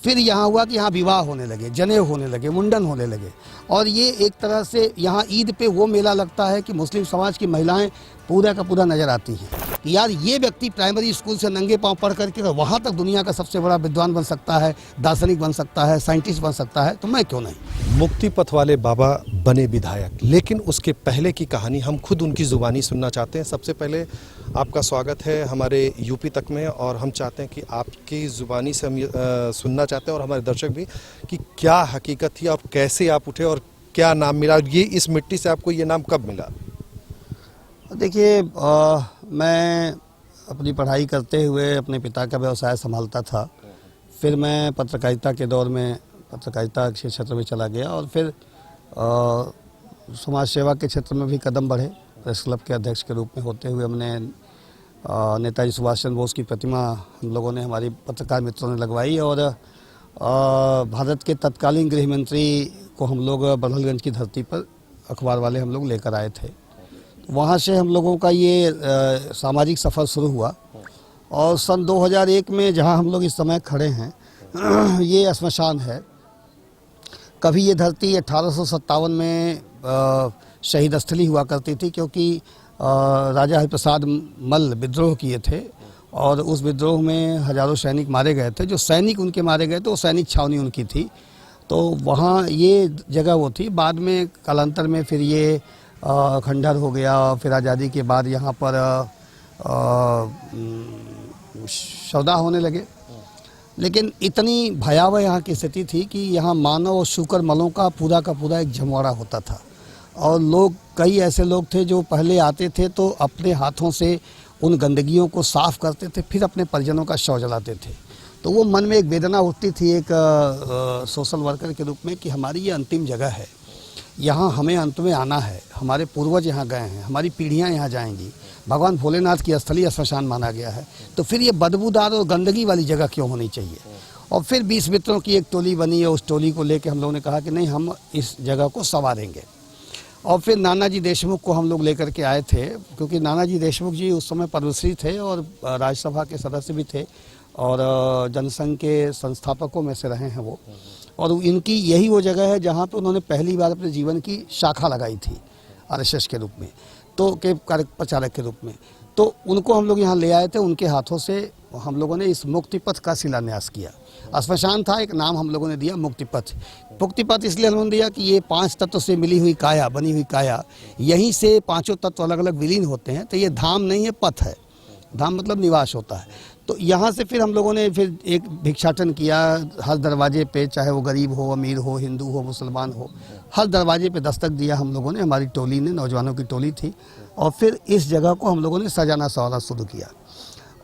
फिर यहाँ हुआ कि यहाँ विवाह होने लगे, जनेऊ होने लगे, मुंडन होने लगे। और ये एक तरह से यहाँ ईद पे वो मेला लगता है कि मुस्लिम समाज की महिलाएं पूरा का पूरा नज़र आती हैं कि यार ये व्यक्ति प्राइमरी स्कूल से नंगे पांव पढ़ करके वहाँ तक दुनिया का सबसे बड़ा विद्वान बन सकता है, दार्शनिक बन सकता है, साइंटिस्ट बन सकता है, तो मैं क्यों नहीं। मुक्ति पथ वाले बाबा बने विधायक, लेकिन उसके पहले की कहानी हम खुद उनकी ज़ुबानी सुनना चाहते हैं। सबसे पहले आपका स्वागत है हमारे यूपी तक में, और हम चाहते हैं कि आपकी ज़ुबानी से हम सुनना चाहते हैं और हमारे दर्शक भी कि क्या हकीकत थी और कैसे आप उठे और क्या नाम मिला, ये इस मिट्टी से आपको ये नाम कब मिला? देखिए, मैं अपनी पढ़ाई करते हुए अपने पिता का व्यवसाय संभालता था। फिर मैं पत्रकारिता के दौर में पत्रकारिता के क्षेत्र में चला गया और फिर समाज सेवा के क्षेत्र में भी कदम बढ़े। प्रेस क्लब के अध्यक्ष के रूप में होते हुए हमने नेताजी सुभाष चंद्र बोस की प्रतिमा हम लोगों ने, हमारी पत्रकार मित्रों ने लगवाई, और भारत के तत्कालीन गृह मंत्री को हम लोग बड़हलगंज की धरती पर अखबार वाले हम लोग लेकर आए थे। वहाँ से हम लोगों का ये सामाजिक सफ़र शुरू हुआ और सन 2001 में जहाँ हम लोग इस समय खड़े हैं ये श्मशान है। कभी ये धरती 1857 में शहीद स्थली हुआ करती थी, क्योंकि राजा हरिप्रसाद मल्ल विद्रोह किए थे और उस विद्रोह में हजारों सैनिक मारे गए थे। जो सैनिक उनके मारे गए थे वो सैनिक छावनी उनकी थी, तो वहाँ ये जगह वो थी। बाद में कालांतर में फिर ये खंडहर हो गया। फिर आज़ादी के बाद यहाँ पर सौदा होने लगे, लेकिन इतनी भयावह यहाँ की स्थिति थी कि यहाँ मानव और शूकर मलों का पूरा एक जमवाड़ा होता था। और लोग, कई ऐसे लोग थे जो पहले आते थे तो अपने हाथों से उन गंदगियों को साफ़ करते थे, फिर अपने परिजनों का शव जलाते थे। तो वो मन में एक वेदना उठती थी एक सोशल वर्कर के रूप में कि हमारी ये अंतिम जगह है, यहाँ हमें अंत में आना है, हमारे पूर्वज यहाँ गए हैं, हमारी पीढ़ियाँ यहाँ जाएंगी, भगवान भोलेनाथ की स्थली श्मशान माना गया है, तो फिर ये बदबूदार और गंदगी वाली जगह क्यों होनी चाहिए। और फिर 20 मित्रों की एक टोली बनी और उस टोली को लेकर हम लोगों ने कहा कि नहीं, हम इस जगह को संवारेंगे। और फिर नानाजी देशमुख को हम लोग लेकर के आए थे, क्योंकि नानाजी देशमुख जी उस समय पद्मश्री थे और राज्यसभा के सदस्य भी थे और जनसंघ के संस्थापकों में से रहे हैं वो। और इनकी यही वो जगह है जहाँ पे उन्होंने पहली बार अपने जीवन की शाखा लगाई थी आरएसएस के रूप में, तो के कार्य प्रचारक के रूप में। तो उनको हम लोग यहाँ ले आए थे, उनके हाथों से हम लोगों ने इस मुक्ति पथ का शिलान्यास किया। श्मशान था, एक नाम हम लोगों ने दिया मुक्ति पथ। मुक्ति पथ इसलिए हमने दिया कि ये 5 तत्व से मिली हुई काया, बनी हुई काया, यहीं से 5 तत्व अलग अलग विलीन होते हैं। तो ये धाम नहीं है, पथ है। धाम मतलब निवास होता है। तो यहाँ से फिर हम लोगों ने फिर एक भिक्षाटन किया। हर दरवाजे पे, चाहे वो गरीब हो, अमीर हो, हिंदू हो, मुसलमान हो, हर दरवाजे पे दस्तक दिया हम लोगों ने, हमारी टोली ने, नौजवानों की टोली थी। और फिर इस जगह को हम लोगों ने सजाना संवारना शुरू किया।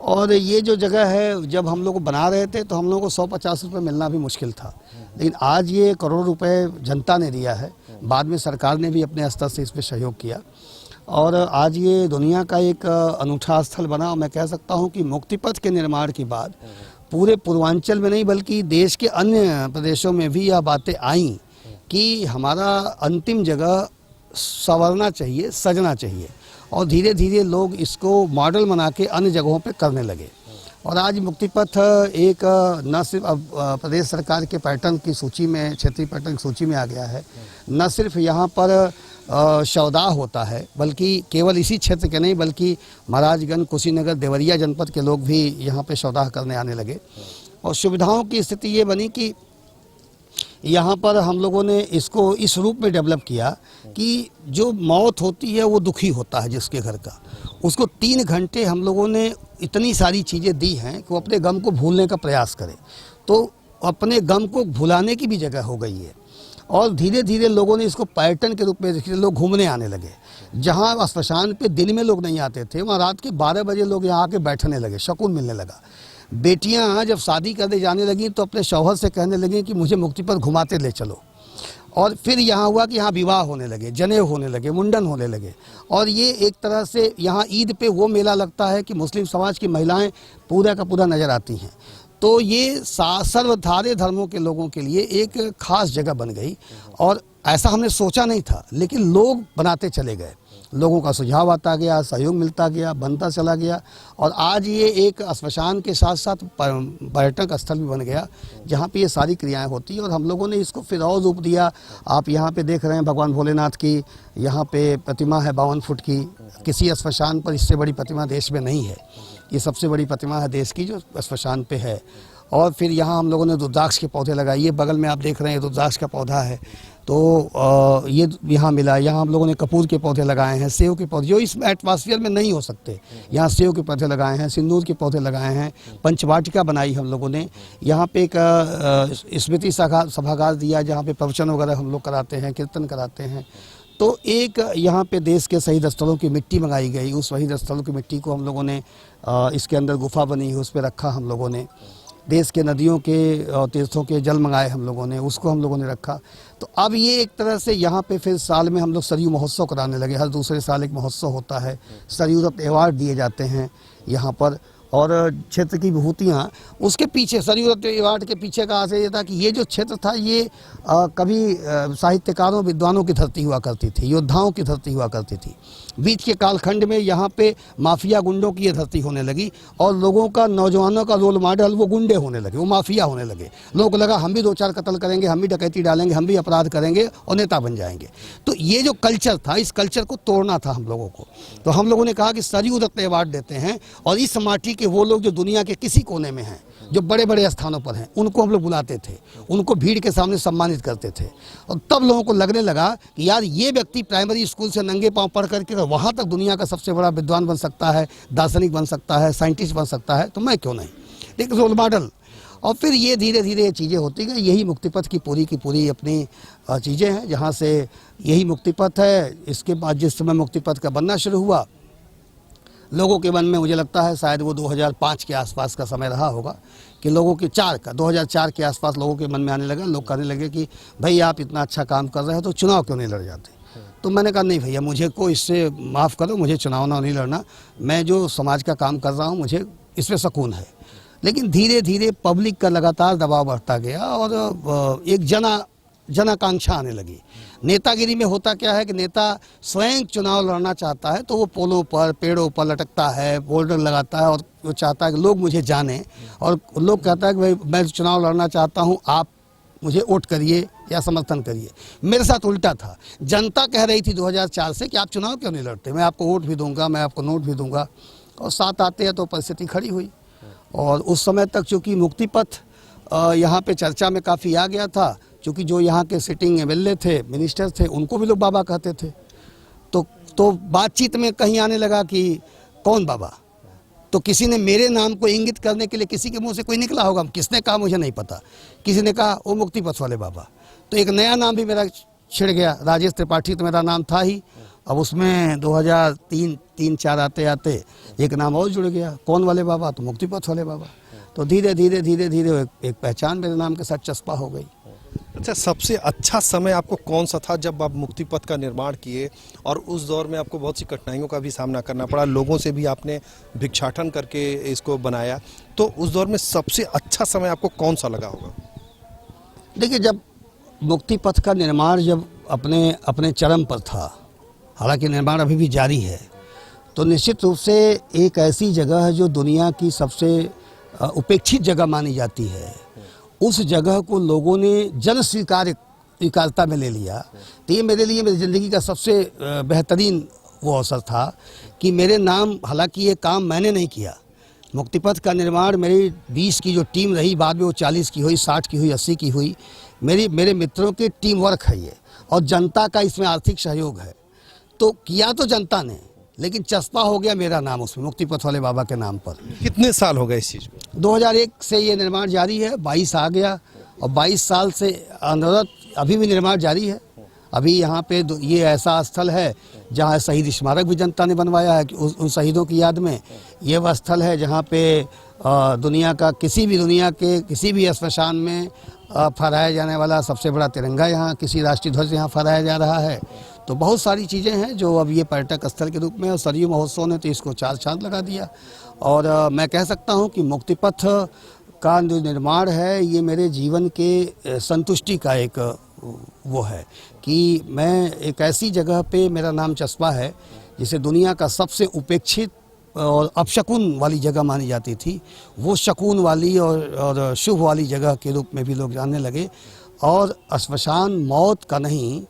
और ये जो जगह है, जब हम लोग बना रहे थे तो हम लोगों को 150 रुपये मिलना भी मुश्किल था, लेकिन आज ये करोड़ों रुपए जनता ने दिया है। बाद में सरकार ने भी अपने स्तर से इस पर सहयोग किया और आज ये दुनिया का एक अनूठा स्थल बना। और मैं कह सकता हूँ कि मुक्ति पथ के निर्माण के बाद पूरे पूर्वांचल में नहीं बल्कि देश के अन्य प्रदेशों में भी यह बातें आईं कि हमारा अंतिम जगह संवरना चाहिए, सजना चाहिए। और धीरे धीरे लोग इसको मॉडल बना के अन्य जगहों पे करने लगे। और आज मुक्ति पथ एक न सिर्फ अब प्रदेश सरकार के पर्यटन की सूची में, क्षेत्रीय पर्यटन की सूची में आ गया है। न सिर्फ यहाँ पर शवदाह होता है, बल्कि केवल इसी क्षेत्र के नहीं बल्कि महाराजगंज, कुशीनगर, देवरिया जनपद के लोग भी यहाँ पे शवदाह करने आने लगे। और सुविधाओं की स्थिति ये बनी कि यहाँ पर हम लोगों ने इसको इस रूप में डेवलप किया कि जो मौत होती है वो दुखी होता है जिसके घर का, उसको 3 घंटे हम लोगों ने इतनी सारी चीज़ें दी हैं कि वो अपने गम को भूलने का प्रयास करे। तो अपने गम को भुलाने की भी जगह हो गई है। और धीरे धीरे लोगों ने इसको पर्यटन के रूप में देखिए, लोग घूमने आने लगे। जहाँ श्मशान पे दिन में लोग नहीं आते थे, वहाँ रात के 12 बजे लोग यहाँ आके बैठने लगे, सुकून मिलने लगा। बेटियाँ जब शादी करने जाने लगी तो अपने शौहर से कहने लगी कि मुझे मुक्ति पर घुमाते ले चलो। और फिर यहाँ हुआ कि यहाँ विवाह होने लगे, जनेऊ होने लगे, मुंडन होने लगे। और ये एक तरह से यहाँ ईद पे वो मेला लगता है कि मुस्लिम समाज की महिलाएं पूरा का पूरा नज़र आती हैं। तो ये सर्वधार्य धर्मों के लोगों के लिए एक खास जगह बन गई। और ऐसा हमने सोचा नहीं था, लेकिन लोग बनाते चले गए। लोगों का सुझाव आता गया, सहयोग मिलता गया, बनता चला गया और आज ये एक श्मशान के साथ साथ पर्यटक स्थल भी बन गया जहाँ पे ये सारी क्रियाएं होती हैं। और हम लोगों ने इसको फिर और रूप दिया। आप यहाँ पे देख रहे हैं भगवान भोलेनाथ की यहाँ पे प्रतिमा है 52 फुट की। किसी श्मशान पर इससे बड़ी प्रतिमा देश में नहीं है। ये सबसे बड़ी प्रतिमा है देश की जो श्मशान पे है। और फिर यहाँ हम लोगों ने रुद्राक्ष के पौधे लगाए। ये बगल में आप देख रहे हैं रुद्राक्ष का पौधा है, तो ये यहाँ मिला। यहाँ हम लोगों ने कपूर के पौधे लगाए हैं, सेव के पौधे जो इस एटमॉस्फेयर में नहीं हो सकते, यहाँ सेव के पौधे लगाए हैं, सिंदूर के पौधे लगाए हैं, पंचवाटिका बनाई हम लोगों ने। यहाँ पे एक स्मृति सभागार दिया जहाँ पे प्रवचन वगैरह हम लोग कराते हैं, कीर्तन कराते हैं। तो एक यहाँ पे देश के शहीद स्थलों की मिट्टी मंगाई गई। उस शहीद स्थलों की मिट्टी को हम लोगों ने इसके अंदर गुफा बनी है उस पर रखा हम लोगों ने। देश के नदियों के और तीर्थों के जल मंगाए हम लोगों ने, उसको हम लोगों ने रखा। तो अब ये एक तरह से यहाँ पे फिर साल में हम लोग सरयू महोत्सव कराने लगे। हर दूसरे साल एक महोत्सव होता है, सरयू रत्न अवार्ड दिए जाते हैं यहाँ पर। और क्षेत्र की विभूतियाँ उसके पीछे, सरयू रत्न अवार्ड के पीछे का आशय ये था कि ये जो क्षेत्र था ये कभी साहित्यकारों विद्वानों की धरती हुआ करती थी, योद्धाओं की धरती हुआ करती थी। बीच के कालखंड में यहाँ पे माफिया गुंडों की ये धरती होने लगी और लोगों का, नौजवानों का रोल मॉडल वो गुंडे होने लगे, वो माफिया होने लगे। लोगों को लगा हम भी 2-4 कत्ल करेंगे, हम भी डकैती डालेंगे, हम भी अपराध करेंगे और नेता बन जाएंगे। तो ये जो कल्चर था, इस कल्चर को तोड़ना था हम लोगों को। तो हम लोगों ने कहा कि सरयू रत्न अवार्ड देते हैं और इस माटी के वो लोग जो दुनिया के किसी कोने में हैं, जो बड़े बड़े स्थानों पर हैं, उनको हम लोग बुलाते थे, उनको भीड़ के सामने सम्मानित करते थे। और तब लोगों को लगने लगा कि यार ये व्यक्ति प्राइमरी स्कूल से नंगे पांव पढ़ करके वहाँ तक दुनिया का सबसे बड़ा विद्वान बन सकता है, दार्शनिक बन सकता है, साइंटिस्ट बन सकता है, तो मैं क्यों नहीं। एक रोल मॉडल। और फिर ये धीरे धीरे ये चीज़ें होती गई। यही मुक्तिपथ की पूरी अपनी चीज़ें हैं, जहाँ से यही मुक्तिपथ है। इसके बाद जिस समय मुक्तिपथ का बनना शुरू हुआ, लोगों के मन में मुझे लगता है शायद वो 2005 के आसपास का समय रहा होगा कि लोगों के 2004 के आसपास लोगों के मन में आने लगा। लोग कहने लगे कि भाई आप इतना अच्छा काम कर रहे हो तो चुनाव क्यों नहीं लड़ जाते। तो मैंने कहा नहीं भैया, मुझे को इससे माफ़ करो, मुझे चुनाव ना नहीं लड़ना। मैं जो समाज का काम कर रहा हूँ मुझे इसमें सुकून है। लेकिन धीरे धीरे पब्लिक का लगातार दबाव बढ़ता गया और एक जनाकांक्षा आने लगी। नेतागिरी में होता क्या है कि नेता स्वयं चुनाव लड़ना चाहता है तो वो पोलों पर, पेड़ों पर लटकता है, बोर्डर लगाता है और वो चाहता है कि लोग मुझे जाने। और लोग कहता है कि भाई मैं चुनाव लड़ना चाहता हूँ, आप मुझे वोट करिए या समर्थन करिए। मेरे साथ उल्टा था। जनता कह रही थी 2004 से कि आप चुनाव क्यों नहीं लड़ते, मैं आपको वोट भी दूंगा, मैं आपको नोट भी दूंगा। और साथ आते हैं तो परिस्थिति खड़ी हुई। और उस समय तक चूँकि मुक्तिपथ यहाँ पे चर्चा में काफ़ी आ गया था, क्योंकि जो यहाँ के सिटिंग एमएलए थे, मिनिस्टर थे, उनको भी लोग बाबा कहते थे। तो बातचीत में कहीं आने लगा कि कौन बाबा। तो किसी ने मेरे नाम को इंगित करने के लिए, किसी के मुंह से कोई निकला होगा, किसने कहा मुझे नहीं पता, किसी ने कहा वो मुक्तिपथ वाले बाबा। तो एक नया नाम भी मेरा छिड़ गया। राजेश त्रिपाठी तो मेरा नाम था ही, अब उसमें 2003-4 आते आते एक नाम और जुड़ गया, कौन वाले बाबा, तो मुक्तिपथ वाले बाबा। तो धीरे धीरे एक पहचान मेरे नाम के साथ चस्पा हो गई। अच्छा, सबसे अच्छा समय आपको कौन सा था जब आप मुक्तिपथ का निर्माण किए? और उस दौर में आपको बहुत सी कठिनाइयों का भी सामना करना पड़ा, लोगों से भी आपने भिक्षाटन करके इसको बनाया, तो उस दौर में सबसे अच्छा समय आपको कौन सा लगा होगा? देखिए, जब मुक्तिपथ का निर्माण जब अपने चरम पर था, हालांकि निर्माण अभी भी जारी है, तो निश्चित रूप से एक ऐसी जगह है जो दुनिया की सबसे उपेक्षित जगह मानी जाती है, उस जगह को लोगों ने जन स्वीकार्यता में ले लिया। तो ये मेरे लिए मेरी ज़िंदगी का सबसे बेहतरीन वो अवसर था कि मेरे नाम, हालांकि ये काम मैंने नहीं किया, मुक्तिपथ का निर्माण मेरी 20 की जो टीम रही, बाद में वो 40 की हुई, 60 की हुई, 80 की हुई, मेरे मित्रों की टीम वर्क है ये, और जनता का इसमें आर्थिक सहयोग है। तो किया तो जनता ने, लेकिन चस्पा हो गया मेरा नाम उसमें, मुक्तिपथ वाले बाबा के नाम पर। कितने साल हो गए इस चीज़ को? 2001 से ये निर्माण जारी है, 22 आ गया और 22 साल से अनवरत अभी भी निर्माण जारी है। अभी यहाँ पे ये ऐसा स्थल है जहाँ शहीद स्मारक भी जनता ने बनवाया है कि उन शहीदों की याद में। ये वह स्थल है जहाँ पे दुनिया के किसी भी श्मशान में फहराया जाने वाला सबसे बड़ा तिरंगा यहाँ, किसी राष्ट्रीय ध्वज यहाँ फहराया जा रहा है। तो बहुत सारी चीज़ें हैं जो अब ये पर्यटक स्थल के रूप में, और सरयू महोत्सव ने तो इसको 4 चांद लगा दिया। और मैं कह सकता हूँ कि मुक्तिपथ का जो निर्माण है ये मेरे जीवन के संतुष्टि का एक वो है कि मैं एक ऐसी जगह पे मेरा नाम चस्पा है जिसे दुनिया का सबसे उपेक्षित और अपशकुन वाली जगह मानी जाती थी, वो शकुन वाली और शुभ वाली जगह के रूप में भी लोग जानने लगे। और श्मशान मौत का नहीं,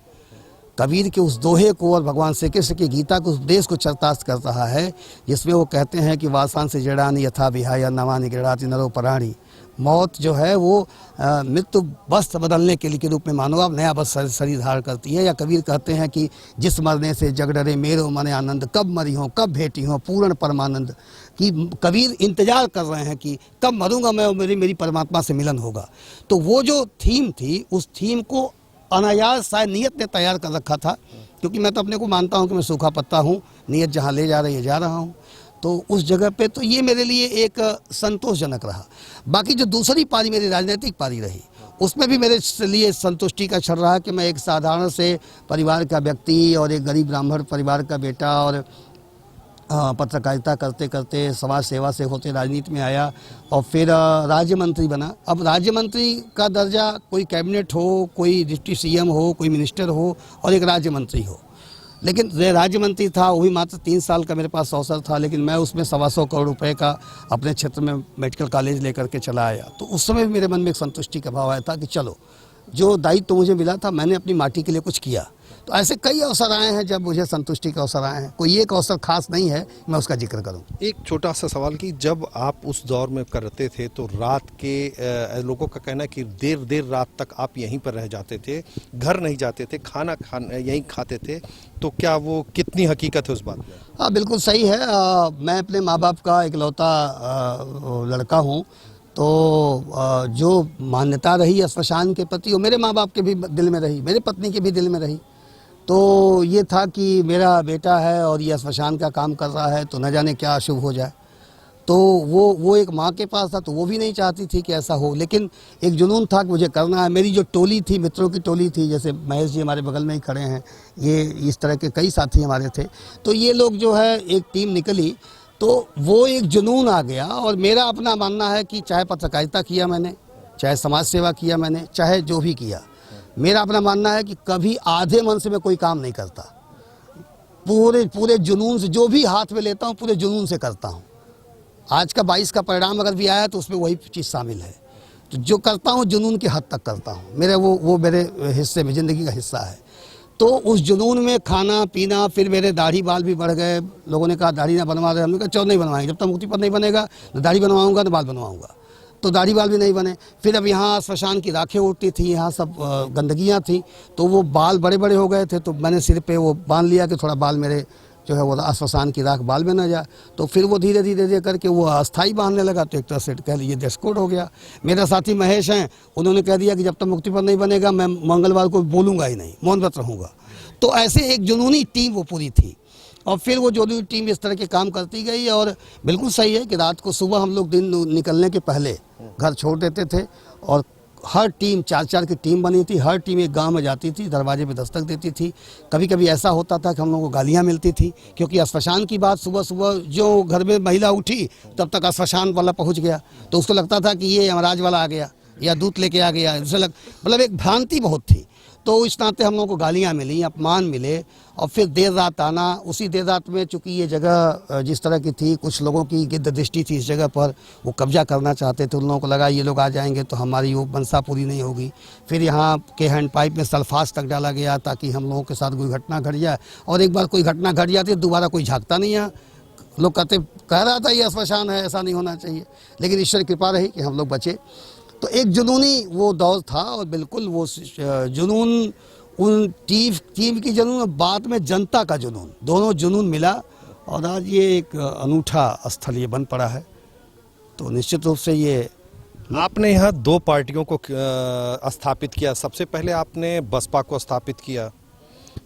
कबीर के उस दोहे को और भगवान श्री कृष्ण की गीता के उपदेश को चरितार्थ कर रहा है, जिसमें वो कहते हैं कि वासान से जड़ानी यथा विहाय नवानि गृणाति नरो पराणी। मौत जो है वो मृत्यु वस्त्र बदलने के लिए के रूप में मानो आप नया वस्त्र शरीर धारण करती है। या कबीर कहते हैं कि जिस मरने से जग डरे मेरो मने आनंद, कब मरी हो कब भेटी हो पूर्ण परमानंद। कि कबीर इंतजार कर रहे हैं कि कब मरूंगा मैं और मेरी परमात्मा से मिलन होगा। तो वो जो थीम थी, उस थीम को अनायास शायद नियत ने तैयार कर रखा था, क्योंकि मैं तो अपने को मानता हूँ कि मैं सूखा पत्ता हूँ, नियत जहाँ ले जा रही है जा रहा हूँ। तो उस जगह पे तो ये मेरे लिए एक संतोषजनक रहा। बाकी जो दूसरी पारी मेरी राजनीतिक पारी रही, उसमें भी मेरे लिए संतुष्टि का क्षण रहा कि मैं एक साधारण से परिवार का व्यक्ति और एक गरीब ब्राह्मण परिवार का बेटा और पत्रकारिता करते करते समाज सेवा से होते राजनीति में आया और फिर राज्य मंत्री बना। अब राज्य मंत्री का दर्जा कोई कैबिनेट हो, कोई डिप्टी सीएम हो, कोई मिनिस्टर हो और एक राज्य मंत्री हो। लेकिन राज्य मंत्री था वो भी मात्र 3 साल का मेरे पास अवसर था, लेकिन मैं उसमें 125 करोड़ रुपए का अपने क्षेत्र में मेडिकल कॉलेज लेकर के चला आया। तो उस समय भी मेरे मन में एक संतुष्टि का भाव आया था कि चलो जो दायित्व तो मुझे मिला था मैंने अपनी माटी के लिए कुछ किया। तो ऐसे कई अवसर आए हैं जब मुझे संतुष्टि के अवसर आए हैं, कोई एक अवसर खास नहीं है मैं उसका जिक्र करूं। एक छोटा सा सवाल कि जब आप उस दौर में करते थे तो रात के लोगों का कहना है कि देर देर रात तक आप यहीं पर रह जाते थे, घर नहीं जाते थे, खाना यहीं खाते थे, तो क्या वो कितनी हकीकत है उस बात में? हाँ बिल्कुल सही है। मैं अपने माँ बाप का इकलौता लड़का हूँ, तो जो मान्यता रही श्मशान के प्रति वो मेरे माँ बाप के भी दिल में रही, मेरे पत्नी के भी दिल में रही। तो ये था कि मेरा बेटा है और ये श्मशान का काम कर रहा है तो न जाने क्या अशुभ हो जाए। तो वो एक माँ के पास था तो वो भी नहीं चाहती थी कि ऐसा हो, लेकिन एक जुनून था कि मुझे करना है। मेरी जो टोली थी, मित्रों की टोली थी, जैसे महेश जी हमारे बगल में ही खड़े हैं, ये इस तरह के कई साथी हमारे थे। तो ये लोग जो है एक टीम निकली तो वो एक जुनून आ गया। और मेरा अपना मानना है कि चाहे पत्रकारिता किया मैंने, चाहे समाज सेवा किया मैंने, चाहे जो भी किया, मेरा अपना मानना है कि कभी आधे मन से मैं कोई काम नहीं करता। पूरे जुनून से जो भी हाथ में लेता हूँ पूरे जुनून से करता हूँ। आज का 22 का परिणाम अगर भी आया तो उसमें वही चीज़ शामिल है। तो जो करता हूँ जुनून की हद तक करता हूँ, मेरे वो मेरे हिस्से में ज़िंदगी का हिस्सा है। तो उस जुनून में खाना पीना, फिर मेरे दाढ़ी बाल भी बढ़ गए। लोगों ने कहा दाढ़ी ना बनवा रहे, हमने कहा चलो नहीं बनवाएंगे, जब तक मुक्ति पद नहीं बनेगा न दाढ़ी बनवाऊंगा न बाल बनवाऊंगा। तो दाढ़ी बाल भी नहीं बने। फिर अब यहाँ श्मशान की राखें उड़ती थी, यहाँ सब गंदगियाँ थी, तो वो बाल बड़े बड़े हो गए थे। तो मैंने सिर पे वो बांध लिया कि थोड़ा बाल मेरे जो है वो श्मशान की राख बाल में न जाए। तो फिर वो धीरे धीरे करके वो अस्थाई बांधने लगा। तो एक तरह से कह लीजिए ड्रेस कोड हो गया। मेरा साथी महेश हैं, उन्होंने कह दिया कि जब तक मुक्ति पद नहीं बनेगा मैं मंगलवार को बोलूँगा ही नहीं, मौन व्रत रहूँगा। तो ऐसे एक जुनूनी टीम वो पूरी थी। और फिर वो जुनूनी टीम इस तरह के काम करती गई। और बिल्कुल सही है कि रात को सुबह हम लोग दिन निकलने के पहले घर छोड़ देते थे और हर टीम 4-4 की टीम बनी थी। हर टीम एक गांव में जाती थी, दरवाजे पे दस्तक देती थी। कभी कभी ऐसा होता था कि हम लोगों को गालियां मिलती थी, क्योंकि श्मशान की बात सुबह सुबह जो घर में महिला उठी तब तक श्मशान वाला पहुंच गया। तो उसको लगता था कि ये यमराज वाला आ गया या दूत लेके आ गया, मतलब एक भ्रांति बहुत थी। तो इस नाते हम लोगों को गालियाँ मिली, अपमान मिले। और फिर देर रात आना, उसी देर रात में चूँकि ये जगह जिस तरह की थी, कुछ लोगों की गिद्ध दृष्टि थी इस जगह पर, वो कब्जा करना चाहते थे। उन लोगों को लगा ये लोग आ जाएंगे तो हमारी वो मनसा पूरी नहीं होगी। फिर यहाँ के हैंड पाइप में सल्फास तक डाला गया ताकि हम लोगों के साथ कोई घटना घट जाए। और एक बार कोई घटना घट जाती है दोबारा कोई झाँकता नहीं है। लोग कह रहा था ये श्मशान है, ऐसा नहीं होना चाहिए, लेकिन ईश्वर की कृपा रही कि हम लोग बचे। तो एक जुनूनी वो दौर था और बिल्कुल वो जुनून, उन टीम की जुनून, बाद में जनता का जुनून, दोनों जुनून मिला और आज ये एक अनूठा स्थल ये बन पड़ा है। तो निश्चित रूप से ये आपने यहाँ 2 पार्टियों को स्थापित किया। सबसे पहले आपने बसपा को स्थापित किया,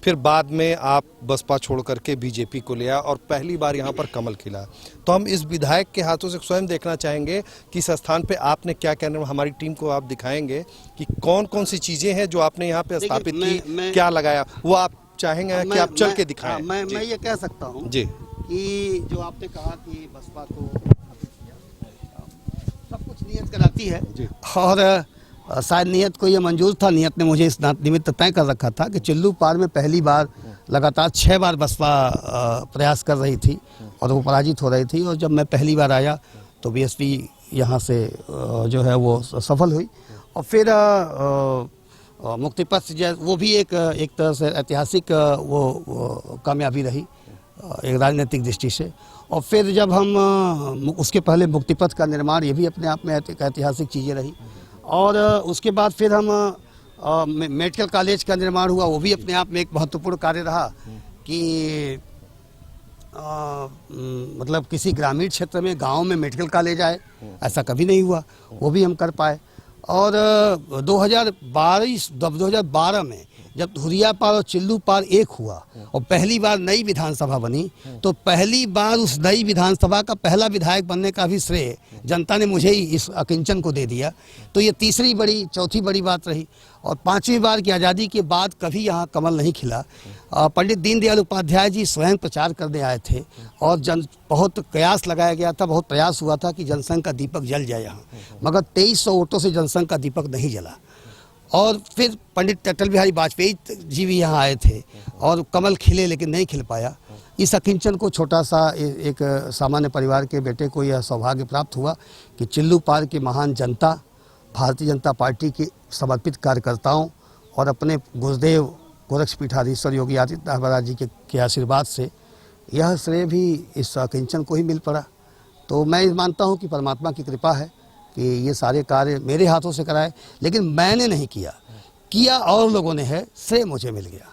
फिर बाद में आप बसपा छोड़ करके बीजेपी को लिया और पहली बार यहाँ पर कमल खिला। तो हम इस विधायक के हाथों से स्वयं देखना चाहेंगे कि इस स्थान पे आपने क्या कहना, हमारी टीम को आप दिखाएंगे कि कौन कौन सी चीजें हैं जो आपने यहाँ पे स्थापित की, क्या लगाया, वो आप चाहेंगे कि आप चल के दिखाएं। मैं ये कह सकता हूँ जी कि जो आपने कहा कि बसपा को सब कुछ नियत कराती है और शायद नियत को ये मंजूर था। नियत ने मुझे इस निमित्त तय कर रखा था कि चिल्लू पार में पहली बार लगातार 6 बार बसपा प्रयास कर रही थी और वो पराजित हो रही थी। और जब मैं पहली बार आया तो बीएसपी यहाँ से जो है वो सफल हुई। और फिर मुक्ति पथ वो भी एक तरह से ऐतिहासिक वो कामयाबी रही एक राजनीतिक दृष्टि से। और फिर जब हम उसके पहले मुक्ति पथ का निर्माण, ये भी अपने आप में एक ऐतिहासिक चीज़ें रही। और उसके बाद फिर हम मेडिकल कॉलेज का निर्माण हुआ, वो भी अपने आप में एक महत्वपूर्ण कार्य रहा कि मतलब किसी ग्रामीण क्षेत्र में, गांव में मेडिकल कॉलेज आए, ऐसा कभी नहीं हुआ, वो भी हम कर पाए। और 2012 में जब धुरिया पार और चिल्लू पार एक हुआ और पहली बार नई विधानसभा बनी, तो पहली बार उस नई विधानसभा का पहला विधायक बनने का भी श्रेय जनता ने मुझे ही, इस अकिंचन को दे दिया। तो ये चौथी बड़ी बात रही। और 5वीं बार की आज़ादी के बाद कभी यहाँ कमल नहीं खिला। पंडित दीनदयाल उपाध्याय जी स्वयं प्रचार करने आए थे और बहुत कयास लगाया गया था, बहुत प्रयास हुआ था कि जनसंघ का दीपक जल जाए यहाँ, मगर 2300 वोटों से जनसंघ का दीपक नहीं जला। और फिर पंडित अटल बिहारी वाजपेयी जी भी यहाँ आए थे और कमल खिले, लेकिन नहीं खिल पाया। इस अकिंचन को छोटा सा एक सामान्य परिवार के बेटे को यह सौभाग्य प्राप्त हुआ कि चिल्लू पार की महान जनता, भारतीय जनता पार्टी के समर्पित कार्यकर्ताओं और अपने गुरुदेव गोरक्षपीठाधीश्वर योगी आदित्यनाथ महाराज जी के आशीर्वाद से यह श्रेय भी इस अकिंचन को ही मिल पड़ा। तो मैं मानता हूँ कि परमात्मा की कृपा है कि ये सारे कार्य मेरे हाथों से कराए, लेकिन मैंने नहीं किया और लोगों ने है, श्रेय मुझे मिल गया।